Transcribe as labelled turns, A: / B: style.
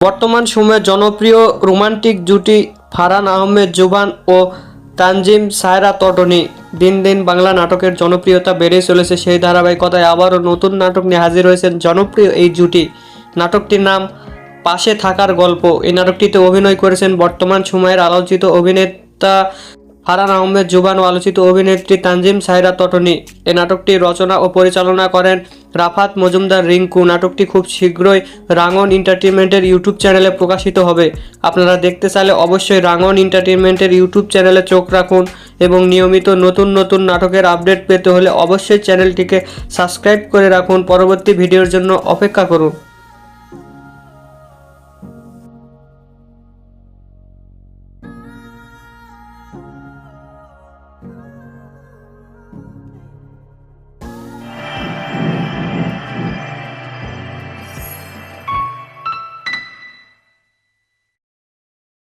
A: বর্তমান সময়ে জনপ্রিয় রোমান্টিক জুটি ফারহান আহমেদ জুবান ও তানজিম সায়রা তটনি। দিন দিন বাংলা নাটকের জনপ্রিয়তা বেড়েই চলেছে। সেই ধারাবাহিকতায় আবারও নতুন নাটক নিয়ে হাজির হয়েছেন জনপ্রিয় এই জুটি। নাটকটির নাম পাশে থাকার গল্প। এই নাটকটিতে অভিনয় করেছেন বর্তমান সময়ের আলোচিত অভিনেতা ফারহান আহমেদ জুবান ও আলোচিত অভিনেত্রী তানজিম সায়রা তটনি। এই নাটকটি রচনা ও পরিচালনা করেন রাফাত মজুমদার রিঙ্কু। নাটকটি খুব শীঘ্রই রাঙন এন্টারটেইনমেন্টের ইউটিউব চ্যানেলে প্রকাশিত হবে। আপনারা দেখতে চাইলে অবশ্যই রাঙন এন্টারটেইনমেন্টের ইউটিউব চ্যানেলে চোখ রাখুন এবং নিয়মিত নতুন নতুন নাটকের আপডেট পেতে হলে অবশ্যই চ্যানেলটিকে সাবস্ক্রাইব করে রাখুন। পরবর্তী ভিডিওর জন্য অপেক্ষা করুন।